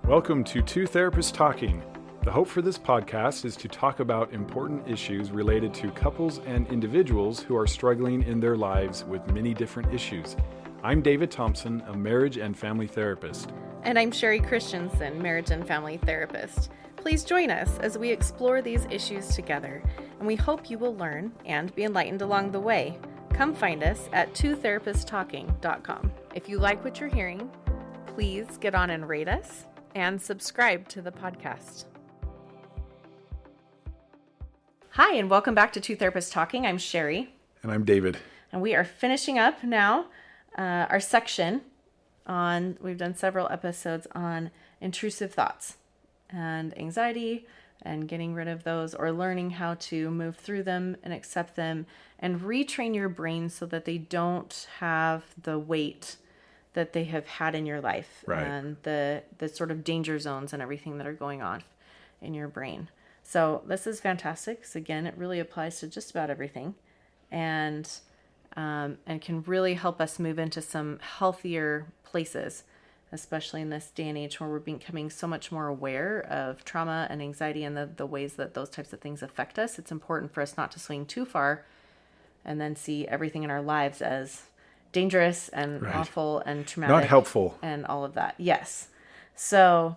Welcome to Two Therapists Talking. The hope for this podcast is to talk about important issues related to couples and individuals who are struggling in their lives with many different issues. I'm David Thompson, a marriage and family therapist. And I'm Sherie Christensen, marriage and family therapist. Please join us as we explore these issues together, and we hope you will learn and be enlightened along the way. Come find us at twotherapisttalking.com. If you like what you're hearing, please get on and rate us and subscribe to the podcast. Hi, and welcome back to Two Therapists Talking. I'm Sherie. And I'm David. And we are finishing up now our section on, we've done several episodes on intrusive thoughts and anxiety and getting rid of those, or learning how to move through them and accept them and retrain your brain so that they don't have the weight that they have had in your life, right, and the sort of danger zones and everything that are going on in your brain. So this is fantastic, because again, it really applies to just about everything, and can really help us move into some healthier places, especially in this day and age where we're becoming so much more aware of trauma and anxiety and the ways that those types of things affect us. It's important for us not to swing too far and then see everything in our lives as dangerous and awful and traumatic. Not helpful. And all of that. Yes. So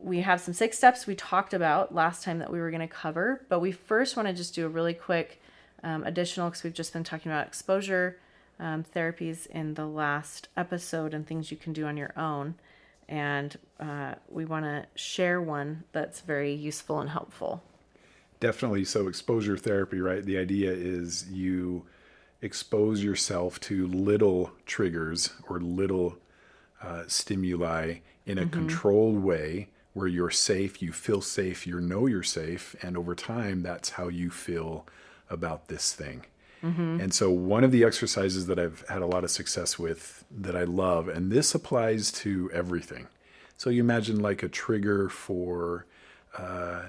we have some 6 steps we talked about last time that we were going to cover, but we first want to just do a really quick additional, because we've just been talking about exposure therapies in the last episode and things you can do on your own. And we want to share one that's very useful and helpful. Definitely. So exposure therapy, right? The idea is you expose yourself to little triggers or little stimuli in a controlled way where you're safe, you feel safe, you know you're safe, and over time, that's how you feel about this thing. And so one of the exercises that I've had a lot of success with that I love, and this applies to everything. So you imagine like a trigger for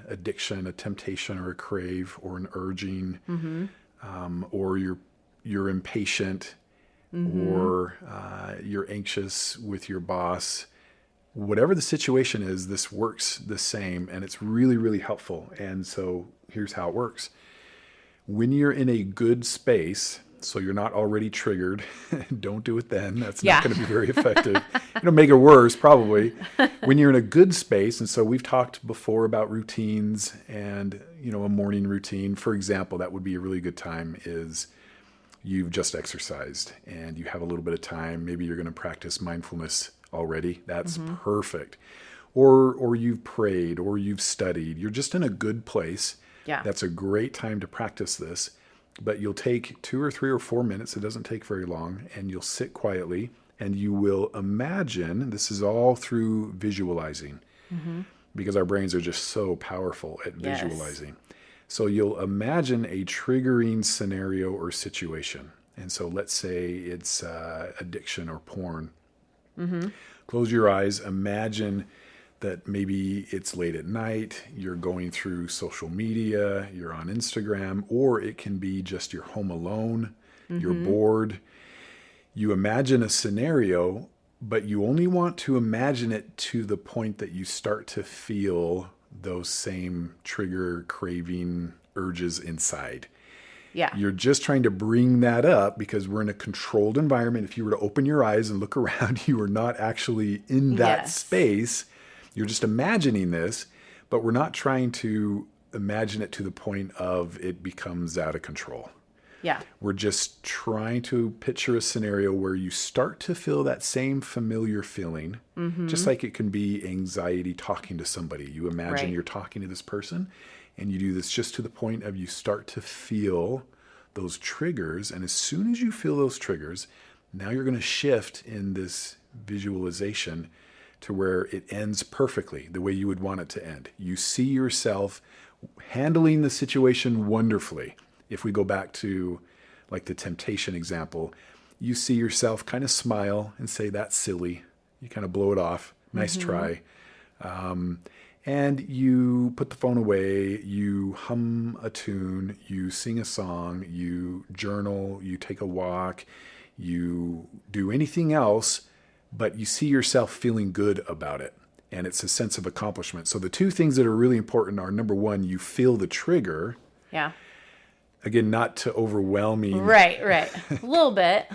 addiction, a temptation or a crave or an urging, or you're impatient, or you're anxious with your boss. Whatever the situation is, this works the same, and it's really, really helpful. And so here's how it works. When you're in a good space, so you're not already triggered, don't do it then. That's not going to be very effective. It'll make it worse, probably. When you're in a good space, and so we've talked before about routines and, a morning routine. For example, that would be a really good time is you've just exercised and you have a little bit of time. Maybe you're going to practice mindfulness already. That's perfect. Or you've prayed or you've studied. You're just in a good place. Yeah. That's a great time to practice this. But you'll take 2 or 3 or 4 minutes. It doesn't take very long. And you'll sit quietly and you will imagine, this is all through visualizing, because our brains are just so powerful at visualizing. So you'll imagine a triggering scenario or situation. And so let's say it's addiction or porn. Close your eyes. Imagine that maybe it's late at night, you're going through social media, you're on Instagram, or it can be just you're home alone, you're bored. You imagine a scenario, but you only want to imagine it to the point that you start to feel those same trigger, craving urges inside. Yeah. You're just trying to bring that up because we're in a controlled environment. If you were to open your eyes and look around, you are not actually in that space. You're just imagining this, but we're not trying to imagine it to the point of it becomes out of control. Yeah. We're just trying to picture a scenario where you start to feel that same familiar feeling, just like it can be anxiety talking to somebody. You imagine you're talking to this person, and you do this just to the point of you start to feel those triggers. And as soon as you feel those triggers, now you're going to shift in this visualization to where it ends perfectly the way you would want it to end. You see yourself handling the situation wonderfully. If we go back to like the temptation example, you see yourself kind of smile and say, that's silly. You kind of blow it off. Nice try. And you put the phone away, you hum a tune, you sing a song, you journal, you take a walk, you do anything else, but you see yourself feeling good about it. and it's a sense of accomplishment. So the two things that are really important are, number one, you feel the trigger. Yeah. Again, not to overwhelming. Right. A little bit.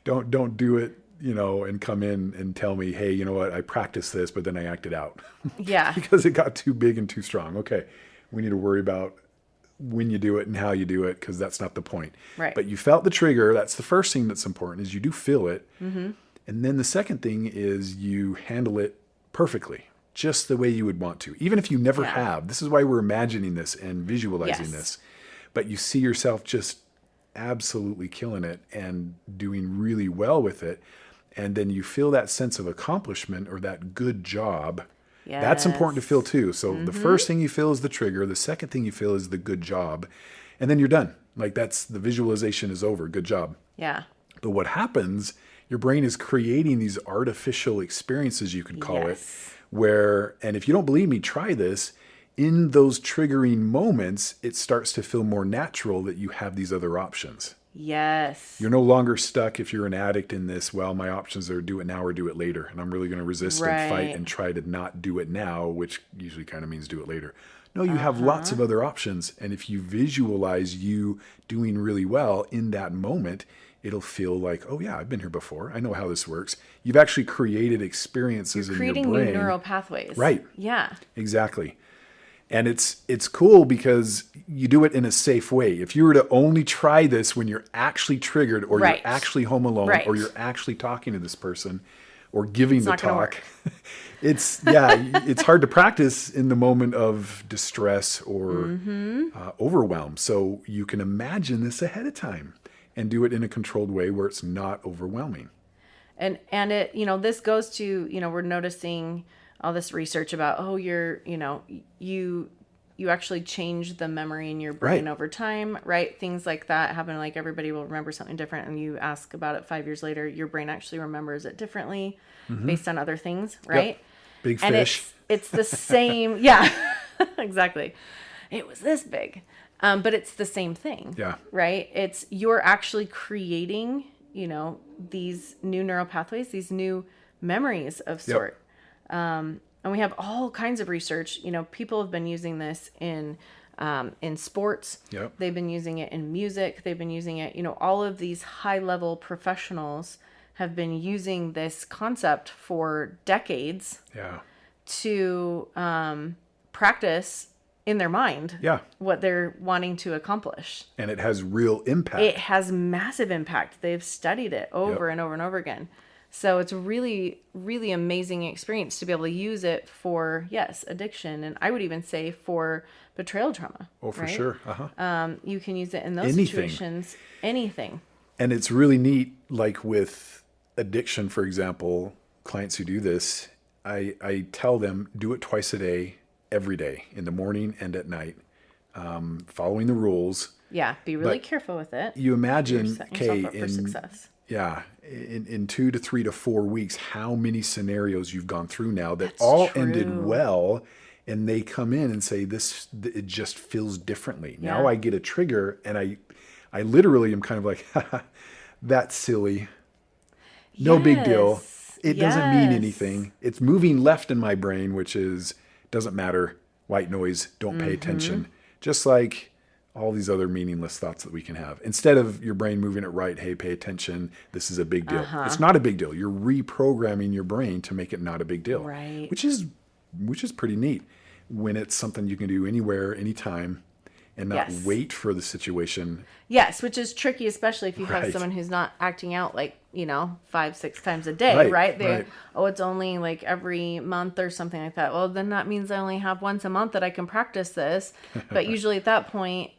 Don't do it, and come in and tell me, hey, you know what, I practiced this, but then I acted out. Yeah. Because it got too big and too strong. Okay, we need to worry about when you do it and how you do it, because that's not the point. Right. But you felt the trigger. That's the first thing that's important, is you do feel it. Mm-hmm. And then the second thing is you handle it perfectly, just the way you would want to. Even if you never have. This is why we're imagining this and visualizing this. But you see yourself just absolutely killing it and doing really well with it. And then you feel that sense of accomplishment or that good job. Yes. That's important to feel too. So the first thing you feel is the trigger. The second thing you feel is the good job. And then you're done. Like, that's the visualization is over. Good job. Yeah. But what happens, your brain is creating these artificial experiences, you could call it, where, and if you don't believe me, try this. In those triggering moments, it starts to feel more natural that you have these other options. Yes. You're no longer stuck, if you're an addict, in this, well, my options are do it now or do it later. And I'm really going to resist and fight and try to not do it now, which usually kind of means do it later. No, you have lots of other options. And if you visualize you doing really well in that moment, it'll feel like, oh yeah, I've been here before. I know how this works. You've actually created experiences in your brain. Creating new neural pathways. Right. Yeah. Exactly. And it's cool because you do it in a safe way. If you were to only try this when you're actually triggered, or you're actually home alone, or you're actually talking to this person, or giving the talk, it's hard to practice in the moment of distress or overwhelm. So you can imagine this ahead of time and do it in a controlled way where it's not overwhelming. And it, this goes to, we're noticing all this research about, you actually change the memory in your brain over time, right? Things like that happen. Like, everybody will remember something different, and you ask about it 5 years later, your brain actually remembers it differently based on other things, right? Yep. Big fish. And it's the same. Yeah, exactly. It was this big. But it's the same thing. Yeah. Right? It's, you're actually creating, these new neural pathways, these new memories of sort. And we have all kinds of research. People have been using this in sports. Yep. They've been using it in music. They've been using it, all of these high-level professionals have been using this concept for decades to practice in their mind what they're wanting to accomplish. And it has real impact. It has massive impact. They've studied it over and over and over again. So it's a really, really amazing experience to be able to use it for, addiction. And I would even say for betrayal trauma. Oh, for sure. You can use it in those situations. Anything. And it's really neat, like with addiction, for example, clients who do this, I tell them, do it twice a day, every day, in the morning and at night, following the rules. Yeah, be really careful with it. You imagine, okay, in success. In 2 to 3 to 4 weeks, how many scenarios you've gone through now that all ended well, and they come in and say, it just feels differently. Yeah. Now I get a trigger, and I literally am kind of like, that's silly. No big deal. It doesn't mean anything. It's moving left in my brain, which doesn't matter. White noise, don't pay attention. Just like all these other meaningless thoughts that we can have. Instead of your brain moving it right, hey, pay attention, this is a big deal. It's not a big deal. You're reprogramming your brain to make it not a big deal. Right. Which is pretty neat when it's something you can do anywhere, anytime, and not wait for the situation. Yes, which is tricky, especially if you have someone who's not acting out 5-6 times a day, right? Oh, it's only like every month or something like that. Well, then that means I only have once a month that I can practice this. But usually at that point,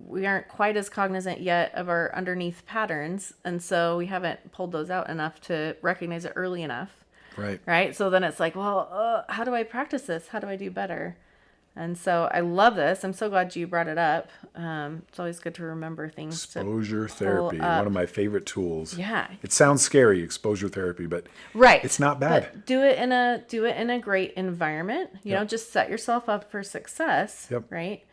we aren't quite as cognizant yet of our underneath patterns. And so we haven't pulled those out enough to recognize it early enough. Right. So then it's like, well, how do I practice this? How do I do better? And so I love this. I'm so glad you brought it up. It's always good to remember things. Exposure therapy, one of my favorite tools. Yeah. It sounds scary, exposure therapy, but it's not bad. But do it in a great environment. You know, just set yourself up for success. Right.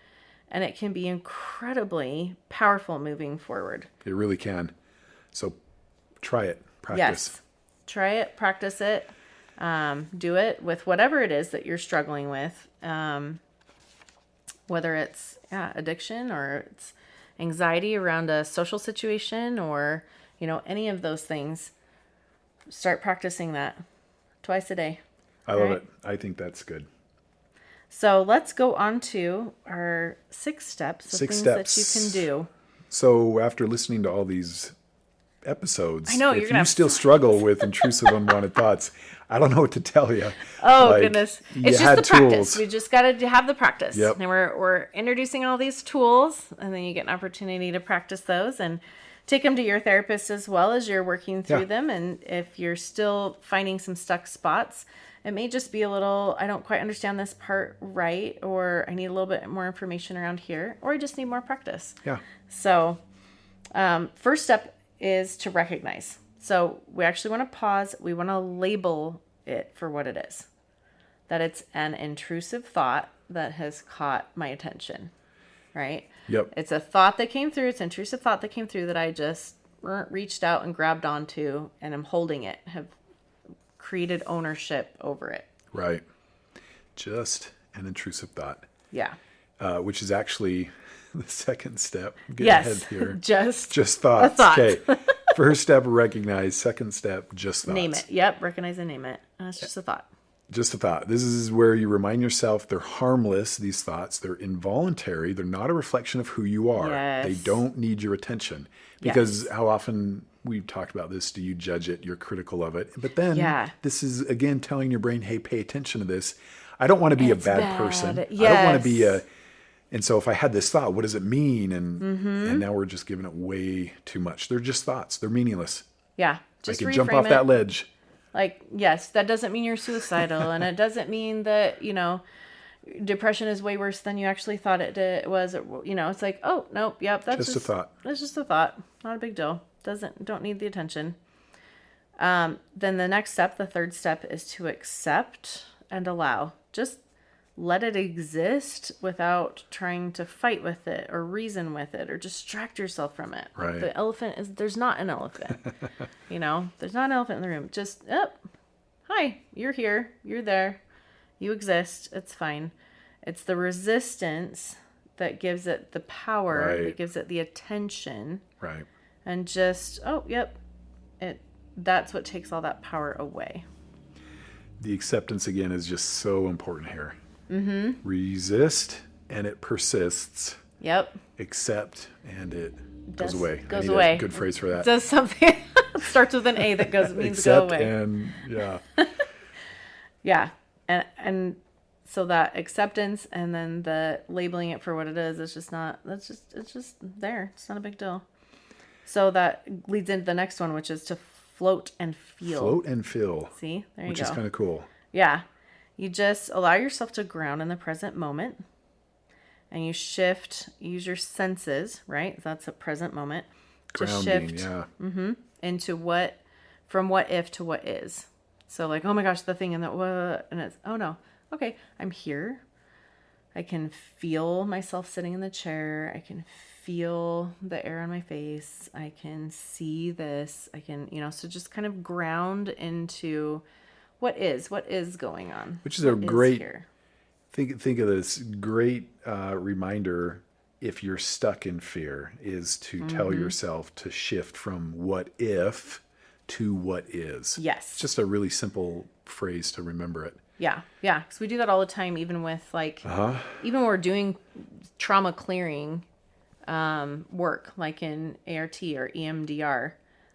And it can be incredibly powerful moving forward. It really can. So try it. Practice. Yes. Try it. Practice it. Do it with whatever it is that you're struggling with, whether it's addiction or it's anxiety around a social situation or, any of those things. Start practicing that twice a day. I love it. I think that's good. So let's go on to our 6 steps. Six things steps that you can do. So after listening to all these episodes, I know, you're if gonna you have still struggle with intrusive, unwanted thoughts, I don't know what to tell you. Oh, goodness. It's just the practice. Tools. We just got to have the practice. Yep. And we're introducing all these tools, and then you get an opportunity to practice those and take them to your therapist as well as you're working through them. And if you're still finding some stuck spots, it may just be a little, I don't quite understand this part right, or I need a little bit more information around here, or I just need more practice. Yeah. So first step is to recognize. So we actually want to pause. We want to label it for what it is. That it's an intrusive thought that has caught my attention, right? Yep. It's a thought that came through. It's an intrusive thought that came through that I just reached out and grabbed onto, and I'm holding it, have created ownership over it. Right. Just an intrusive thought. Yeah. Which is actually the second step. Get Yes. ahead here. Just thoughts. a thought. Okay. First step, recognize. Second step, just thoughts. Name it. Yep. Recognize and name it. It's just a thought. Just a thought. This is where you remind yourself they're harmless, these thoughts. They're involuntary. They're not a reflection of who you are. Yes. They don't need your attention. Because how often, we've talked about this, do you judge it? You're critical of it. But then this is, again, telling your brain, hey, pay attention to this. I don't want to be a bad person. Yes. I don't want to be a... And so if I had this thought, what does it mean? And now we're just giving it way too much. They're just thoughts. They're meaningless. Yeah. I Just could reframe jump off it. that ledge. Like, yes, that doesn't mean you're suicidal, and it doesn't mean that, depression is way worse than you actually thought it was. It's like, oh, nope, yep, that's Just a thought. That's just a thought. Not a big deal. Don't need the attention. Then the next step, the third step, is to accept and allow. Just let it exist without trying to fight with it or reason with it or distract yourself from it. Right. The elephant there's not an elephant. There's not an elephant in the room. Just, hi, you're here. You're there. You exist. It's fine. It's the resistance that gives it the power, that gives it the attention. Right. And just, that's what takes all that power away. The acceptance, again, is just so important here. Mm-hmm. Resist, and it persists. Yep. Accept, and it goes away. Goes I need away. A good phrase for that. Does something. Starts with an A that means Accept go away. and, yeah. Yeah. And so that acceptance and then the labeling it for what it is, it's just there. It's not a big deal. So that leads into the next one, which is to float and feel. Float and feel. See, there you go. Which is kind of cool. Yeah. You just allow yourself to ground in the present moment, and you use your senses, right? That's a present moment. Grounding, to shift yeah. from what if to what is. So like, oh my gosh, the thing and that, what, and it's, oh no, okay, I'm here. I can feel myself sitting in the chair. I can feel the air on my face. I can see this. I can, so just kind of ground into what is going on. Which is a great, think of this great reminder, if you're stuck in fear, is to tell yourself to shift from what if to what is. Yes. It's just a really simple phrase to remember it. Yeah. Yeah. Because we do that all the time, even with even when we're doing trauma clearing work, like in ART or EMDR.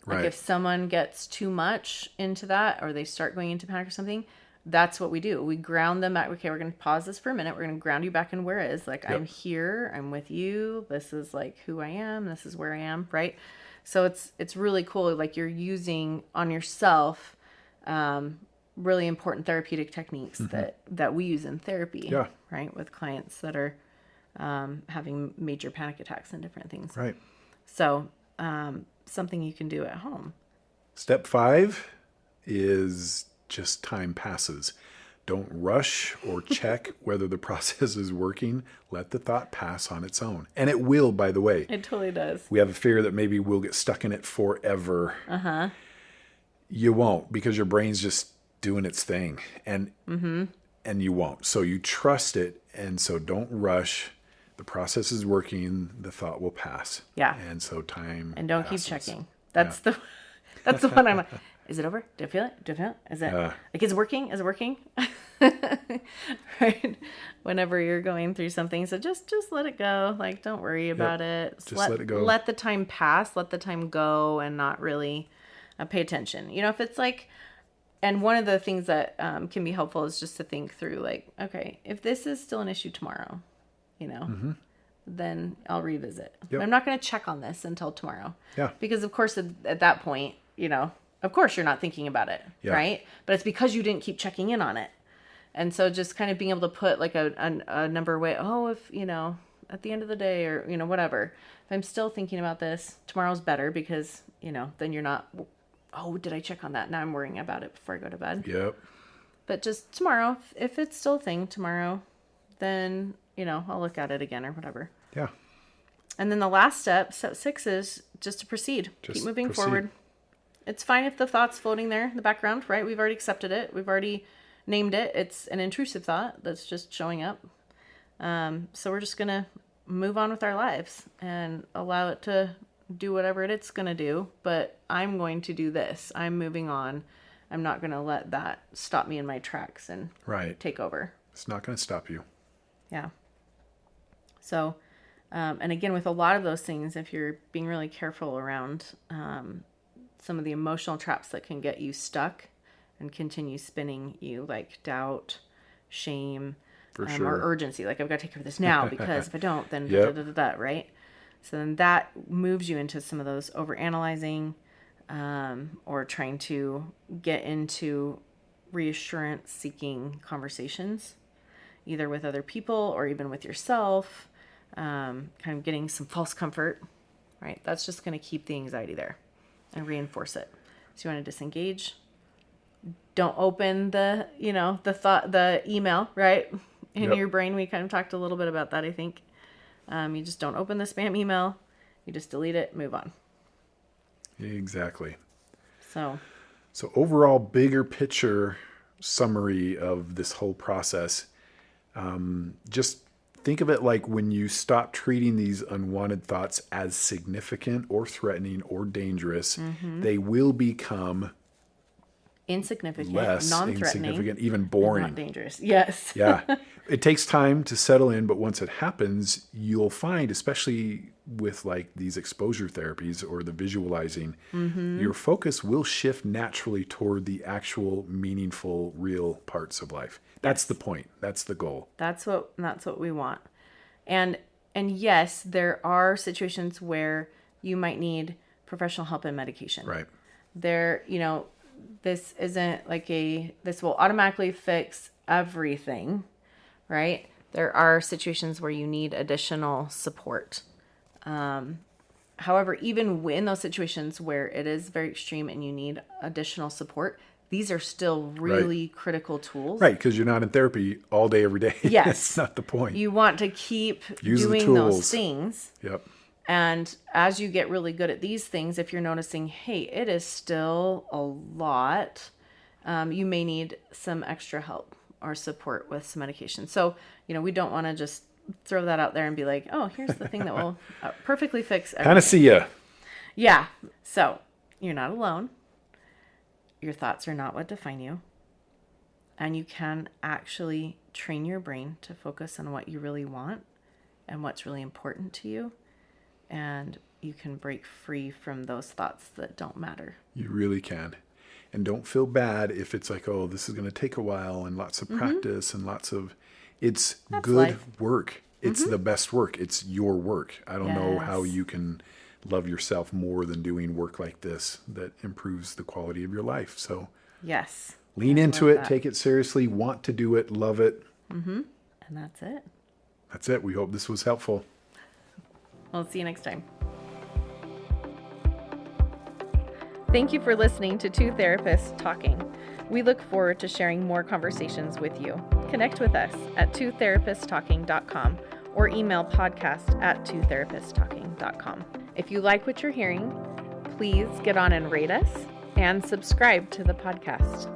Like if someone gets too much into that or they start going into panic or something, that's what we do. We ground them back. Okay, we're going to pause this for a minute. We're going to ground you back in where it is. Like, I'm here. I'm with you. This is like who I am. This is where I am. Right. So it's really cool. Like you're using on yourself really important therapeutic techniques that we use in therapy. Yeah. Right. With clients that are having major panic attacks and different things. Right. So, something you can do at home. Step 5 is just time passes. Don't rush or check whether the process is working. Let the thought pass on its own. And it will, by the way. It totally does. We have a fear that maybe we'll get stuck in it forever. You won't, because your brain's just doing its thing, and you won't. So you trust it, and so don't rush. The process is working. The thought will pass. Yeah. And so time And don't passes. keep checking. That's the one I'm like, is it over? Do I feel it? Do I feel it? Is it like, is it working? Is it working? Right. Whenever you're going through something. So just let it go. Like, don't worry about it. Just let it go. Let the time pass. Let the time go and not really pay attention. If it's like, and one of the things that can be helpful is just to think through like, okay, if this is still an issue tomorrow, then I'll revisit. Yep. I'm not going to check on this until tomorrow. Yeah. Because of course at that point, of course you're not thinking about it, right? But it's because you didn't keep checking in on it. And so just kind of being able to put like a number away, if, at the end of the day or, whatever, if I'm still thinking about this, tomorrow's better because, then you're not, did I check on that? Now I'm worrying about it before I go to bed. Yep. But just tomorrow, if it's still a thing tomorrow, then, I'll look at it again or whatever. Yeah. And then the last step 6 is just to proceed. Keep moving forward. It's fine if the thought's floating there in the background, right? We've already accepted it. We've already named it. It's an intrusive thought that's just showing up. So we're just going to move on with our lives and allow it to do whatever it's going to do. But I'm going to do this. I'm moving on. I'm not going to let that stop me in my tracks and take over. It's not going to stop you. Yeah. So, and again, with a lot of those things, if you're being really careful around some of the emotional traps that can get you stuck and continue spinning you, like doubt, shame, For sure. or urgency. Like, I've got to take care of this now because if I don't, then right? So then that moves you into some of those overanalyzing or trying to get into reassurance-seeking conversations, either with other people or even with yourself, kind of getting some false comfort, right? That's just going to keep the anxiety there and reinforce it. So you want to disengage. Don't open the email, right? In your brain. We kind of talked a little bit about that, I think. You just don't open the spam email. You just delete it, move on. Exactly. So overall, bigger picture summary of this whole process. Just think of it like when you stop treating these unwanted thoughts as significant or threatening or dangerous, they will become insignificant, less non-threatening, insignificant, even boring. Not dangerous. Yes. Yeah. It takes time to settle in, but once it happens, you'll find, especially with like these exposure therapies or the visualizing, your focus will shift naturally toward the actual meaningful, real parts of life. That's the point. That's the goal. That's what we want. And yes, there are situations where you might need professional help and medication. Right. There, this isn't like this will automatically fix everything, right? There are situations where you need additional support. However, even in those situations where it is very extreme and you need additional support, these are still really critical tools. Right, because you're not in therapy all day, every day. Yes. That's not the point. You want to keep Use doing those things. Yep. And as you get really good at these things, if you're noticing, hey, it is still a lot, you may need some extra help or support with some medication. So, we don't want to just throw that out there and be like, oh, here's the thing that will perfectly fix everything. Panacea. Yeah. So you're not alone. Your thoughts are not what define you. And you can actually train your brain to focus on what you really want and what's really important to you. And you can break free from those thoughts that don't matter. You really can. And don't feel bad if it's like, oh, this is going to take a while and lots of practice and that's good life. Work. It's the best work. It's your work. I don't know how you can love yourself more than doing work like this that improves the quality of your life. So yes, lean into it, take it seriously, want to do it, love it. And that's it. That's it. We hope this was helpful. We'll see you next time. Thank you for listening to Two Therapists Talking. We look forward to sharing more conversations with you. Connect with us at twotherapisttalking.com or email podcast@twotherapisttalking.com. If you like what you're hearing, please get on and rate us and subscribe to the podcast.